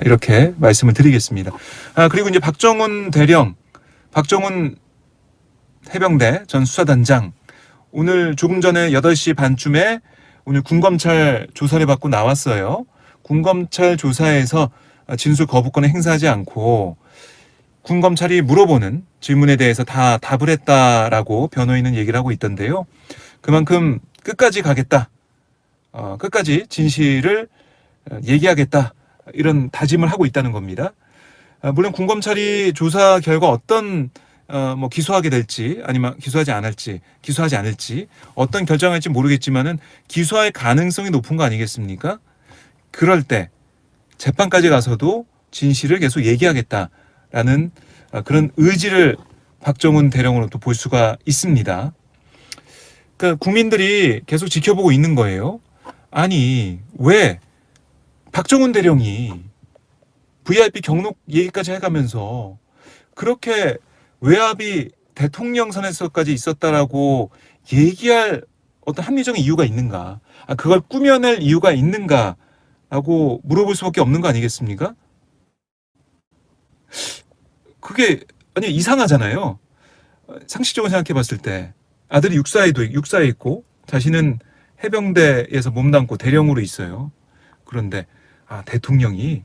이렇게 말씀을 드리겠습니다. 그리고 이제 박정훈 대령, 박정훈 해병대 전 수사단장, 오늘 조금 전에 8시 반쯤에 오늘 군검찰 조사를 받고 나왔어요. 군검찰 조사에서 진술 거부권을 행사하지 않고 군검찰이 물어보는 질문에 대해서 다 답을 했다라고 변호인은 얘기를 하고 있던데요. 그만큼 끝까지 가겠다. 끝까지 진실을 얘기하겠다. 이런 다짐을 하고 있다는 겁니다. 물론 군검찰이 조사 결과 어떤 기소하게 될지 아니면 기소하지 않을지 어떤 결정할지 모르겠지만은 기소할 가능성이 높은 거 아니겠습니까? 그럴 때 재판까지 가서도 진실을 계속 얘기하겠다라는 그런 의지를 박정훈 대령으로도 볼 수가 있습니다. 그러니까 국민들이 계속 지켜보고 있는 거예요. 아니 왜 박정훈 대령이 VIP 경록 얘기까지 해가면서 그렇게 외압이 대통령 선에서까지 있었다라고 얘기할 어떤 합리적인 이유가 있는가? 그걸 꾸며낼 이유가 있는가라고 물어볼 수밖에 없는 거 아니겠습니까? 그게 아니 이상하잖아요. 상식적으로 생각해 봤을 때 아들이 육사에 있고 자신은 해병대에서 몸담고 대령으로 있어요. 그런데 대통령이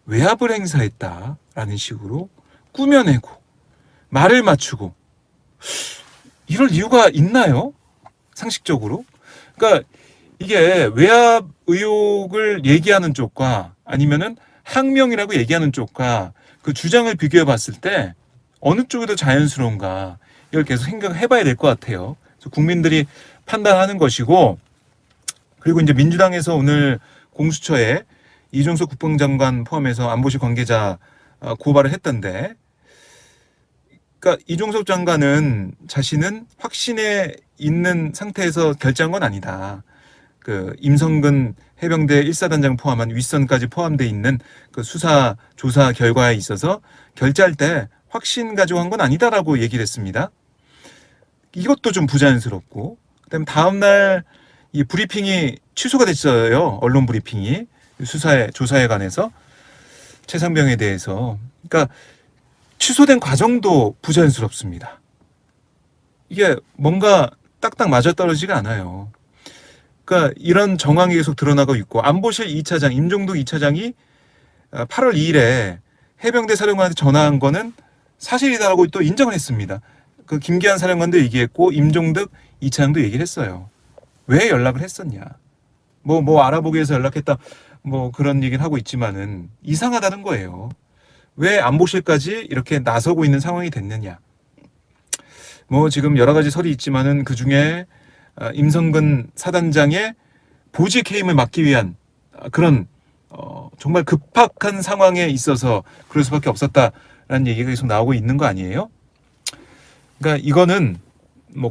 외압을 행사했다라는 식으로 꾸며내고 말을 맞추고 이럴 이유가 있나요? 상식적으로? 그러니까 이게 외압 의혹을 얘기하는 쪽과 아니면은 항명이라고 얘기하는 쪽과 그 주장을 비교해 봤을 때 어느 쪽이 더 자연스러운가 이걸 계속 생각해 봐야 될 것 같아요. 그래서 국민들이 판단하는 것이고, 그리고 이제 민주당에서 오늘 공수처에 이종석 국방장관 포함해서 안보실 관계자 고발을 했던데, 그러니까 이종석 장관은 자신은 확신에 있는 상태에서 결정한 건 아니다. 그 임성근 해병대 1사단장 포함한 윗선까지 포함되어 있는 그 수사 조사 결과에 있어서 결재할 때 확신 가지고 한 건 아니다라고 얘기를 했습니다. 이것도 좀 부자연스럽고, 그다음에 다음 날 이 브리핑이 취소가 됐어요. 언론 브리핑이 조사에 관해서 최상병에 대해서. 그러니까 취소된 과정도 부자연스럽습니다. 이게 뭔가 딱딱 맞아떨어지지가 않아요. 그러니까 이런 정황이 계속 드러나고 있고, 안보실 2차장 임종덕 2차장이 8월 2일에 해병대 사령관한테 전화한 거는 사실이다라고 또 인정을 했습니다. 그 김기한 사령관도 얘기했고 임종덕 2차장도 얘기를 했어요. 왜 연락을 했었냐? 뭐 알아보기 위해서 연락했다. 그런 얘기를 하고 있지만은 이상하다는 거예요. 왜 안보실까지 이렇게 나서고 있는 상황이 됐느냐? 지금 여러 가지 설이 있지만은 그 중에 임성근 사단장의 보직 해임을 막기 위한 그런 정말 급박한 상황에 있어서 그럴 수밖에 없었다라는 얘기가 계속 나오고 있는 거 아니에요? 그러니까 이거는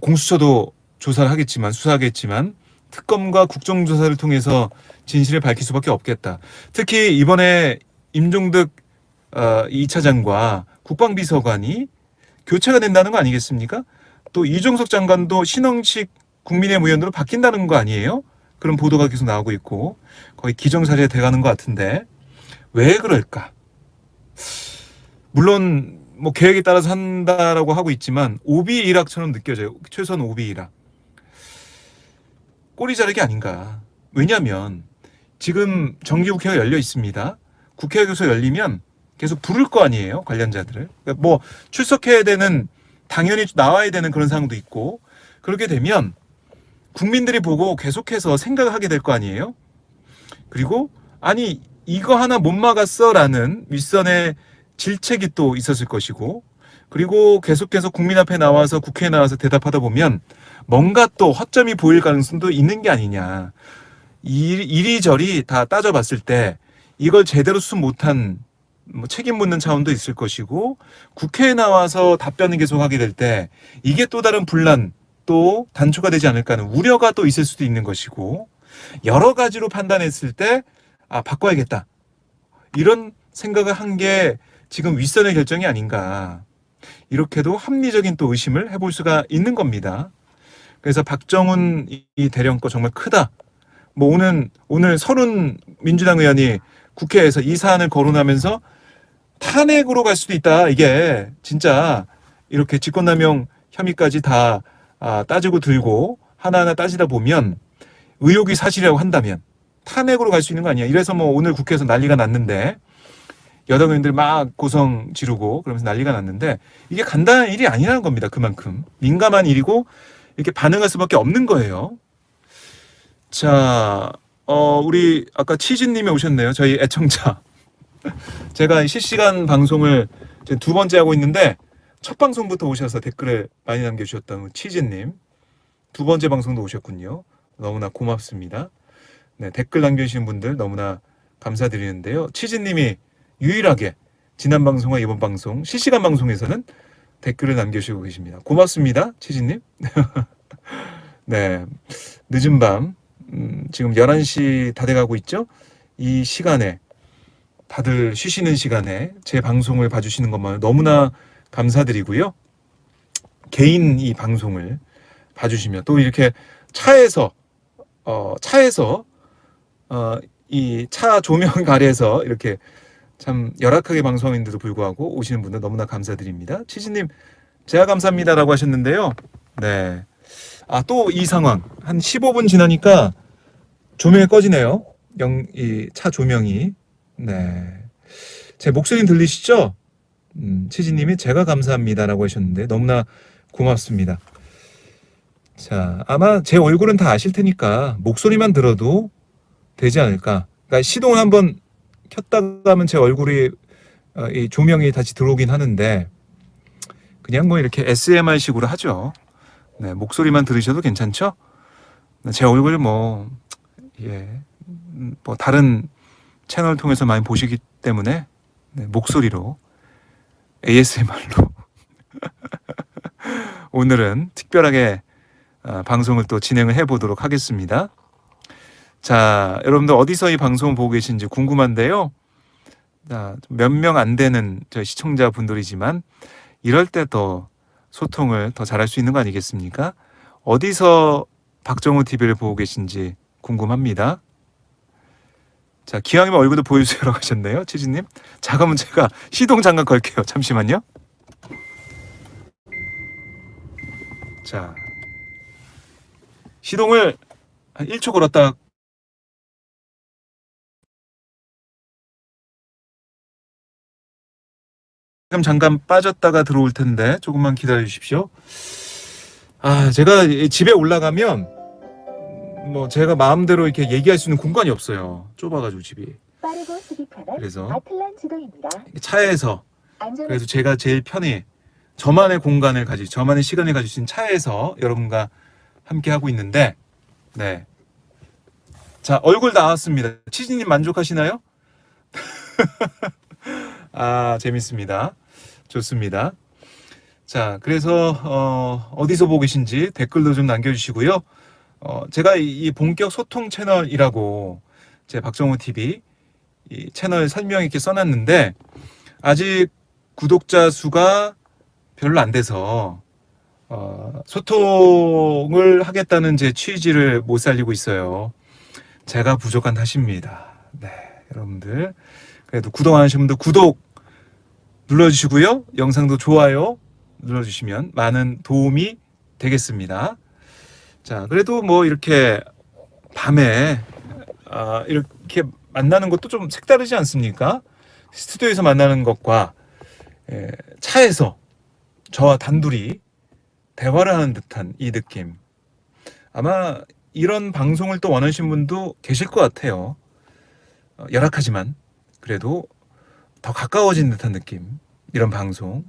공수처도 조사를 하겠지만 수사하겠지만 특검과 국정조사를 통해서 진실을 밝힐 수밖에 없겠다. 특히 이번에 임종덕 2차장과 국방비서관이 교체가 된다는 거 아니겠습니까? 또 이종석 장관도 신흥식 국민의힘 의원으로 바뀐다는 거 아니에요? 그런 보도가 계속 나오고 있고 거의 기정사실이 돼가는 것 같은데 왜 그럴까? 물론 계획에 따라서 한다라고 하고 있지만 오비일학처럼 느껴져요. 최소한 오비일학. 꼬리 자르기 아닌가. 왜냐하면 지금 정기국회가 열려 있습니다. 국회가 계속 열리면 계속 부를 거 아니에요, 관련자들을. 그러니까 출석해야 되는, 당연히 나와야 되는 그런 상황도 있고, 그렇게 되면 국민들이 보고 계속해서 생각을 하게 될 거 아니에요. 그리고 아니 이거 하나 못 막았어라는 윗선의 질책이 또 있었을 것이고, 그리고 계속해서 국민 앞에 나와서 국회에 나와서 대답하다 보면 뭔가 또 허점이 보일 가능성도 있는 게 아니냐. 이리저리 다 따져봤을 때 이걸 제대로 수습 못한 책임 묻는 차원도 있을 것이고, 국회에 나와서 답변을 계속하게 될 때 이게 또 다른 분란 또 단초가 되지 않을까 하는 우려가 또 있을 수도 있는 것이고, 여러 가지로 판단했을 때 바꿔야겠다 이런 생각을 한 게 지금 윗선의 결정이 아닌가, 이렇게도 합리적인 또 의심을 해볼 수가 있는 겁니다. 그래서 박정훈 이 대령 거 정말 크다. 오늘 서른 민주당 의원이 국회에서 이 사안을 거론하면서 탄핵으로 갈 수도 있다. 이게 진짜 이렇게 직권남용 혐의까지 다 따지고 들고 하나하나 따지다 보면 의혹이 사실이라고 한다면 탄핵으로 갈 수 있는 거 아니야. 이래서 뭐 오늘 국회에서 난리가 났는데 여당 의원들 막 고성 지르고 그러면서 난리가 났는데 이게 간단한 일이 아니라는 겁니다. 그만큼 민감한 일이고 이렇게 반응할 수밖에 없는 거예요. 자, 우리 아까 치즈님이 오셨네요. 저희 애청자. 제가 실시간 방송을 이제 두 번째 하고 있는데 첫 방송부터 오셔서 댓글을 많이 남겨주셨던 치즈님. 두 번째 방송도 오셨군요. 너무나 고맙습니다. 네, 댓글 남겨주신 분들 너무나 감사드리는데요. 치즈님이 유일하게 지난 방송과 이번 방송 실시간 방송에서는 댓글을 남겨주시고 계십니다. 고맙습니다, 치즈님. 네, 늦은 밤 지금 11시 다 돼가고 있죠. 이 시간에 다들 쉬시는 시간에 제 방송을 봐주시는 것만 너무나 감사드리고요. 개인 이 방송을 봐주시면 또 이렇게 차에서 이 차 조명 아래에서 이렇게 참 열악하게 방송인데도 불구하고 오시는 분들 너무나 감사드립니다. 치즈님 제가 감사합니다라고 하셨는데요. 네. 또 이 상황 한 15분 지나니까 조명이 꺼지네요. 이 차 조명이. 네. 제 목소리 들리시죠? 치즈님이 제가 감사합니다라고 하셨는데 너무나 고맙습니다. 자, 아마 제 얼굴은 다 아실 테니까 목소리만 들어도 되지 않을까. 그러니까 시동을 한번 켰다가 하면 제 얼굴이 이 조명이 다시 들어오긴 하는데 그냥 뭐 이렇게 ASMR식으로 하죠. 네, 목소리만 들으셔도 괜찮죠? 제 얼굴 뭐 다른 채널 통해서 많이 보시기 때문에 네, 목소리로 ASMR로 오늘은 특별하게 방송을 또 진행을 해보도록 하겠습니다. 자, 여러분들 어디서 이 방송 보고 계신지 궁금한데요. 몇 명 안 되는 저희 시청자분들이지만 이럴 때 더 소통을 더 잘할 수 있는 거 아니겠습니까? 어디서 박정우 TV를 보고 계신지 궁금합니다. 자, 기왕이면 얼굴도 보여주세요라고 하셨네요. 치즈님. 자, 그러면 제가 시동 잠깐 걸게요. 잠시만요. 자, 시동을 한 1초 걸었다. 지금 잠깐 빠졌다가 들어올 텐데 조금만 기다려 주십시오. 제가 집에 올라가면 뭐 제가 마음대로 이렇게 얘기할 수 있는 공간이 없어요. 좁아가지고 집이. 그래서 차에서 그래서 제가 제일 편히 저만의 공간을 저만의 시간을 가질 수 있는 차에서 여러분과 함께 하고 있는데, 네. 자, 얼굴 나왔습니다. 치즈님 만족하시나요? 재밌습니다. 좋습니다. 자, 그래서 어디서 보고 계신지 댓글도 좀 남겨주시고요. 제가 이 본격 소통 채널이라고 제 박정우 TV 이 채널 설명 이렇게 써놨는데 아직 구독자 수가 별로 안 돼서 소통을 하겠다는 제 취지를 못 살리고 있어요. 제가 부족한 탓입니다. 네, 여러분들 그래도 구독 안 하신 분들 구독 눌러주시고요. 영상도 좋아요 눌러주시면 많은 도움이 되겠습니다. 자, 그래도 뭐 이렇게 밤에 이렇게 만나는 것도 좀 색다르지 않습니까? 스튜디오에서 만나는 것과 차에서 저와 단둘이 대화를 하는 듯한 이 느낌. 아마 이런 방송을 또 원하시는 분도 계실 것 같아요. 열악하지만 그래도 더 가까워진 듯한 느낌. 이런 방송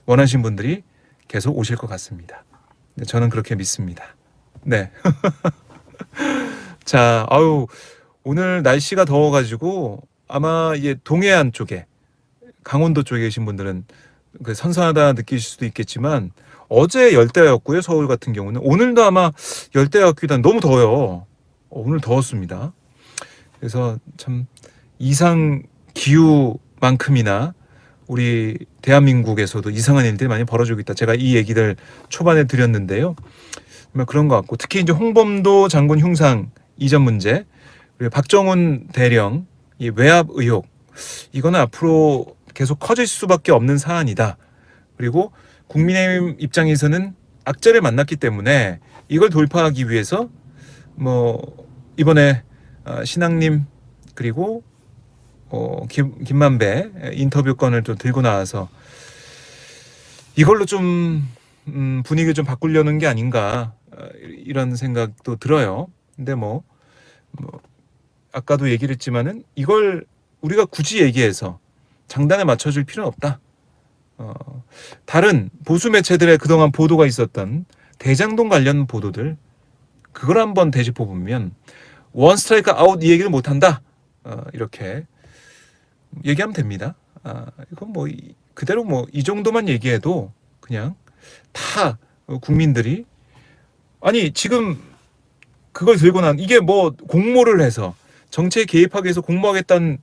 원하시는 분들이 계속 오실 것 같습니다. 저는 그렇게 믿습니다. 네. 자, 오늘 날씨가 더워가지고 아마 동해안 쪽에 강원도 쪽에 계신 분들은 선선하다 느끼실 수도 있겠지만 어제 열대야였고요. 서울 같은 경우는 오늘도 아마 열대야 같기도 한 너무 더워요. 오늘 더웠습니다. 그래서 참 이상 기후만큼이나 우리 대한민국에서도 이상한 일들이 많이 벌어지고 있다. 제가 이 얘기를 초반에 드렸는데요. 그런 것 같고 특히 이제 홍범도 장군 흉상 이전 문제 그리고 박정훈 대령 이 외압 의혹, 이거는 앞으로 계속 커질 수밖에 없는 사안이다. 그리고 국민의힘 입장에서는 악재를 만났기 때문에 이걸 돌파하기 위해서 뭐 이번에 신앙님 그리고 김만배 인터뷰 건을 또 들고 나와서 이걸로 좀 분위기를 좀 바꾸려는 게 아닌가 이런 생각도 들어요. 근데 뭐 아까도 얘기를 했지만은 이걸 우리가 굳이 얘기해서 장단에 맞춰줄 필요는 없다. 다른 보수 매체들의 그동안 보도가 있었던 대장동 관련 보도들 그걸 한번 되짚어 보면 원 스트라이크 아웃 이 얘기를 못한다. 이렇게 얘기하면 됩니다. 이건 뭐 그대로 뭐 이 정도만 얘기해도 그냥 다 국민들이 아니 지금 그걸 들고 난 이게 뭐 공모를 해서 정치에 개입하기 위해서 공모하겠다는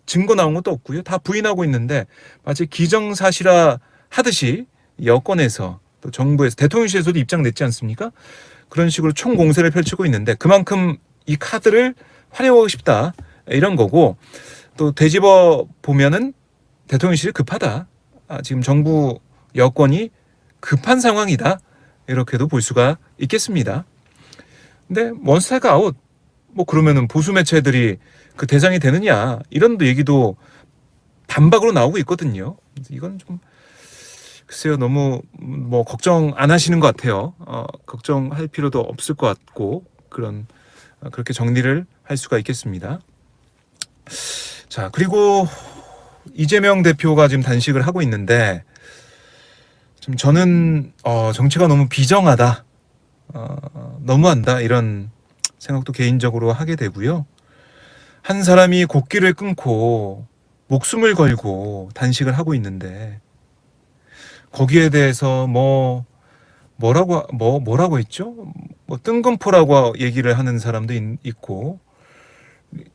증거 나온 것도 없고요. 다 부인하고 있는데 마치 기정사실화 하듯이 여권에서 또 정부에서 대통령실에서도 입장 냈지 않습니까? 그런 식으로 총공세를 펼치고 있는데 그만큼 이 카드를 활용하고 싶다 이런 거고 또 되짚어 보면은 대통령실이 급하다. 지금 정부 여권이 급한 상황이다. 이렇게도 볼 수가 있겠습니다. 근데 원스트라이크 아웃 뭐 그러면은 보수 매체들이 그 대상이 되느냐 이런 얘기도 반박으로 나오고 있거든요. 이건 좀 글쎄요 너무 뭐 걱정 안 하시는 것 같아요. 걱정할 필요도 없을 것 같고 그렇게 정리를 할 수가 있겠습니다. 자 그리고 이재명 대표가 지금 단식을 하고 있는데 좀 저는 정치가 너무 비정하다, 너무한다 이런 생각도 개인적으로 하게 되고요. 한 사람이 곡기를 끊고 목숨을 걸고 단식을 하고 있는데 거기에 대해서 뭐라고 했죠? 뭐 뜬금포라고 얘기를 하는 사람도 있고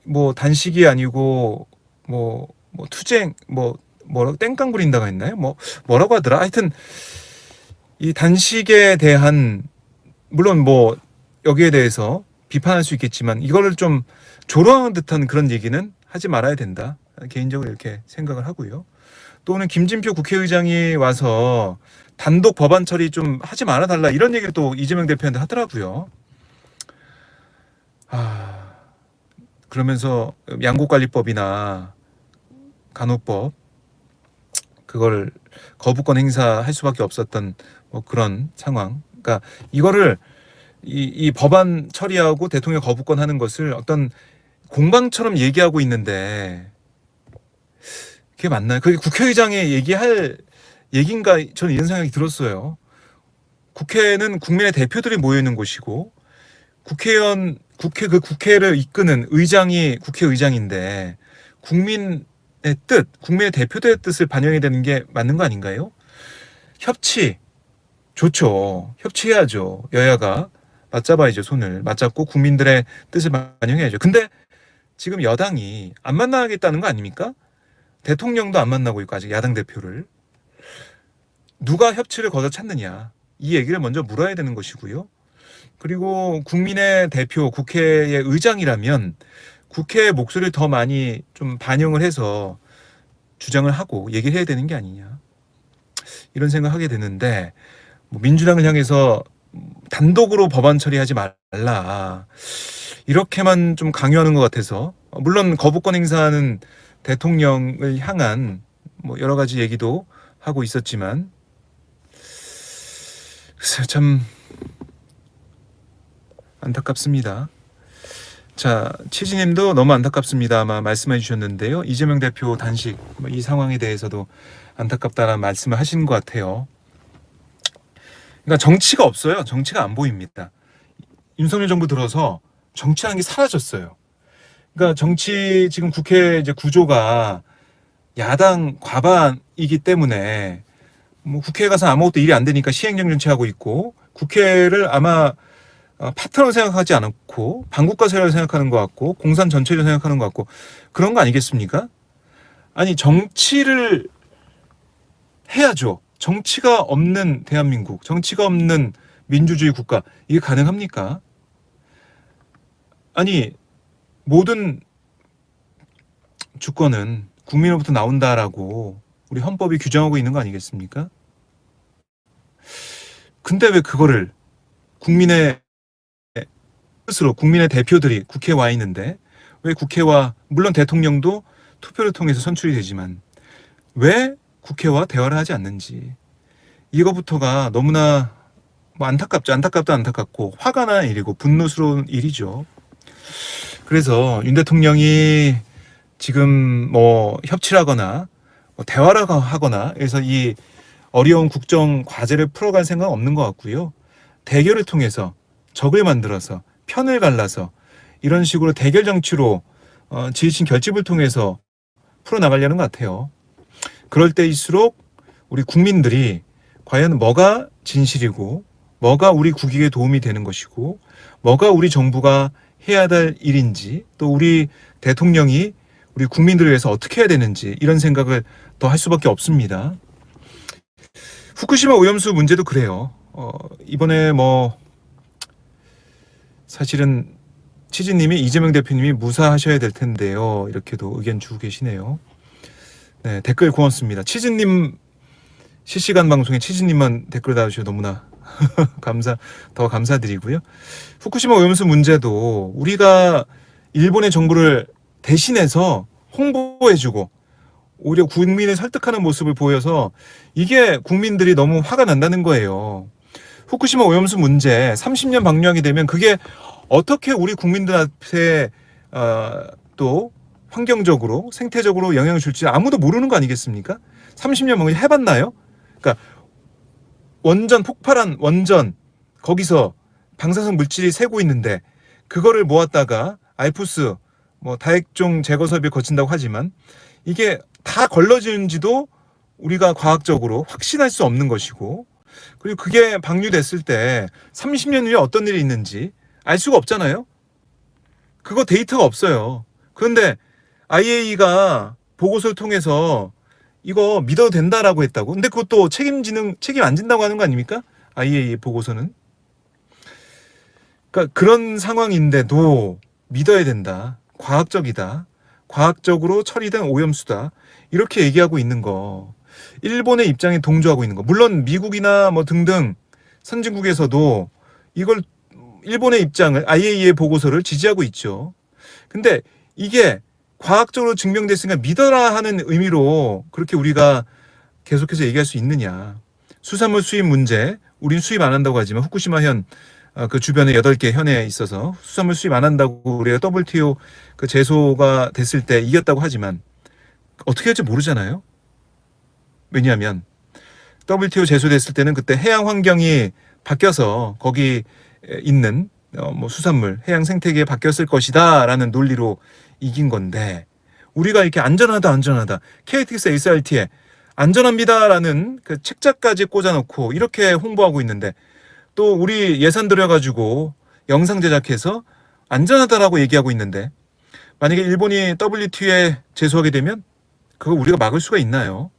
뭐 단식이 아니고 뭐 투쟁 뭐라고 땡깡 부린다고 했나요? 뭐라고 하더라? 하여튼 이 단식에 대한 물론 뭐 여기에 대해서 비판할 수 있겠지만 이거를 좀 조롱하는 듯한 그런 얘기는 하지 말아야 된다. 개인적으로 이렇게 생각을 하고요. 또 오늘 김진표 국회의장이 와서 단독 법안 처리 좀 하지 말아달라 이런 얘기를 또 이재명 대표한테 하더라고요. 그러면서 양곡관리법이나 간호법 그걸 거부권 행사할 수밖에 없었던 뭐 그런 상황. 그러니까 이거를 이 법안 처리하고 대통령 거부권 하는 것을 어떤 공방처럼 얘기하고 있는데 그게 맞나요? 그게 국회의장이 얘기할 얘기인가? 저는 이런 생각이 들었어요. 국회는 국민의 대표들이 모여 있는 곳이고 국회를 이끄는 의장이 국회의장인데 국민의 뜻, 국민의 대표들의 뜻을 반영해야 되는 게 맞는 거 아닌가요? 협치 좋죠. 협치해야죠. 여야가 맞잡아야죠. 손을 맞잡고 국민들의 뜻을 반영해야죠. 근데 지금 여당이 안 만나겠다는 거 아닙니까? 대통령도 안 만나고 있고 아직 야당 대표를 누가 협치를 거둬찾느냐 이 얘기를 먼저 물어야 되는 것이고요. 그리고 국민의 대표 국회의 의장이라면 국회의 목소리를 더 많이 좀 반영을 해서 주장을 하고 얘기를 해야 되는 게 아니냐 이런 생각하게 되는데 민주당을 향해서 단독으로 법안 처리하지 말라 이렇게만 좀 강요하는 것 같아서 물론 거부권 행사하는 대통령을 향한 뭐 여러 가지 얘기도 하고 있었지만 글쎄요 참 안타깝습니다. 자 치지님도 너무 안타깝습니다 아마 말씀해 주셨는데요. 이재명 대표 단식 이 상황에 대해서도 안타깝다는 말씀을 하신 것 같아요. 그러니까 정치가 없어요. 정치가 안 보입니다. 윤석열 정부 들어서 정치라는 게 사라졌어요. 그러니까 정치 지금 국회 이제 구조가 야당 과반이기 때문에 뭐 국회에 가서 아무것도 일이 안 되니까 시행령 정치하고 있고 국회를 아마 파트너로 생각하지 않고 반국가 세력을 생각하는 것 같고 공산 전체를 생각하는 것 같고 그런 거 아니겠습니까? 아니 정치를 해야죠. 정치가 없는 대한민국, 정치가 없는 민주주의 국가 이게 가능합니까? 아니 모든 주권은 국민으로부터 나온다라고 우리 헌법이 규정하고 있는 거 아니겠습니까? 근데 왜 그거를 국민의 스스로 국민의 대표들이 국회에 와 있는데 왜 국회와 물론 대통령도 투표를 통해서 선출이 되지만 왜 국회와 대화를 하지 않는지 이거부터가 너무나 뭐 안타깝도 안타깝고 화가 나는 일이고 분노스러운 일이죠. 그래서 윤 대통령이 지금 뭐 협치하거나 뭐 대화를 하거나 해서 이 어려운 국정 과제를 풀어갈 생각은 없는 것 같고요. 대결을 통해서 적을 만들어서 편을 갈라서 이런 식으로 대결 정치로 지으신 결집을 통해서 풀어나가려는 것 같아요. 그럴 때일수록 우리 국민들이 과연 뭐가 진실이고 뭐가 우리 국익에 도움이 되는 것이고 뭐가 우리 정부가 해야 될 일인지 또 우리 대통령이 우리 국민들을 위해서 어떻게 해야 되는지 이런 생각을 더 할 수밖에 없습니다. 후쿠시마 오염수 문제도 그래요. 이번에 뭐 사실은 치즈님이 이재명 대표님이 무사하셔야 될 텐데요. 이렇게도 의견 주고 계시네요. 네, 댓글 고맙습니다. 치즈님 실시간 방송에 치즈님만 댓글 달아주셔서 너무나 더 감사드리고요. 후쿠시마 오염수 문제도 우리가 일본의 정부를 대신해서 홍보해주고 오히려 국민을 설득하는 모습을 보여서 이게 국민들이 너무 화가 난다는 거예요. 후쿠시마 오염수 문제 30년 방류하게 되면 그게 어떻게 우리 국민들한테 또 환경적으로 생태적으로 영향을 줄지 아무도 모르는 거 아니겠습니까? 30년 방류 해봤나요? 그러니까 원전 폭발한 원전 거기서 방사성 물질이 새고 있는데 그거를 모았다가 알프스 뭐 다액종 제거 설비를 거친다고 하지만 이게 다 걸러지는지도 우리가 과학적으로 확신할 수 없는 것이고 그리고 그게 방류됐을 때 30년 후에 어떤 일이 있는지 알 수가 없잖아요. 그거 데이터가 없어요. 그런데 IAEA가 보고서를 통해서 이거 믿어도 된다라고 했다고. 근데 그것도 책임 안 진다고 하는 거 아닙니까? IAEA 보고서는. 그러니까 그런 상황인데도 믿어야 된다. 과학적이다. 과학적으로 처리된 오염수다. 이렇게 얘기하고 있는 거. 일본의 입장에 동조하고 있는 거. 물론 미국이나 뭐 등등 선진국에서도 이걸 일본의 입장을 IAEA 보고서를 지지하고 있죠. 근데 이게 과학적으로 증명됐으니까 믿어라 하는 의미로 그렇게 우리가 계속해서 얘기할 수 있느냐. 수산물 수입 문제, 우린 수입 안 한다고 하지만 후쿠시마현 그 주변에 8개 현에 있어서 수산물 수입 안 한다고 우리가 WTO 그 제소가 됐을 때 이겼다고 하지만 어떻게 할지 모르잖아요. 왜냐하면 WTO 제소됐을 때는 그때 해양 환경이 바뀌어서 거기 있는 뭐 수산물, 해양 생태계에 바뀌었을 것이다라는 논리로 이긴 건데 우리가 이렇게 안전하다 KTX XRT에 안전합니다라는 그 책자까지 꽂아놓고 이렇게 홍보하고 있는데 또 우리 예산 들여가지고 영상 제작해서 안전하다라고 얘기하고 있는데 만약에 일본이 WTO에 제소하게 되면 그거 우리가 막을 수가 있나요?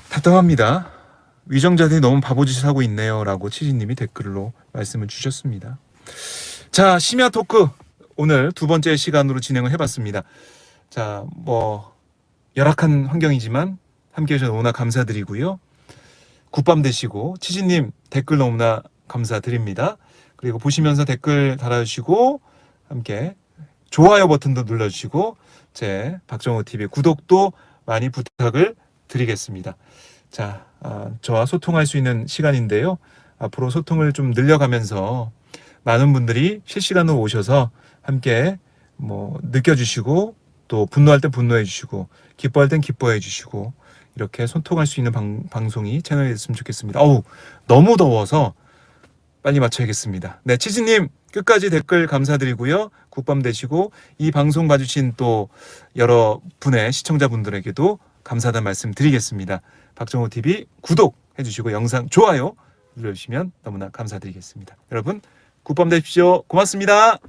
답답합니다. 위정자들이 너무 바보짓을 하고 있네요 라고 치즈님이 댓글로 말씀을 주셨습니다. 자, 심야 토크 오늘 두 번째 시간으로 진행을 해봤습니다. 자, 뭐 열악한 환경이지만 함께해 주셔서 너무나 감사드리고요. 굿밤 되시고 치즈님 댓글 너무나 감사드립니다. 그리고 보시면서 댓글 달아주시고 함께 좋아요 버튼도 눌러주시고 제 박정호TV 구독도 많이 부탁을 드리겠습니다. 자, 저와 소통할 수 있는 시간인데요. 앞으로 소통을 좀 늘려가면서 많은 분들이 실시간으로 오셔서 함께 뭐 느껴주시고 또 분노할 땐 분노해 주시고 기뻐할 땐 기뻐해 주시고 이렇게 소통할 수 있는 방송이 채널이 됐으면 좋겠습니다. 어우, 너무 더워서 빨리 마쳐야겠습니다. 네, 치즈님 끝까지 댓글 감사드리고요. 굿밤 되시고 이 방송 봐주신 또 여러 분의 시청자분들에게도 감사하다는 말씀 드리겠습니다. 박정호TV 구독해 주시고 영상 좋아요 눌러주시면 너무나 감사드리겠습니다. 여러분 굿밤 되십시오. 고맙습니다.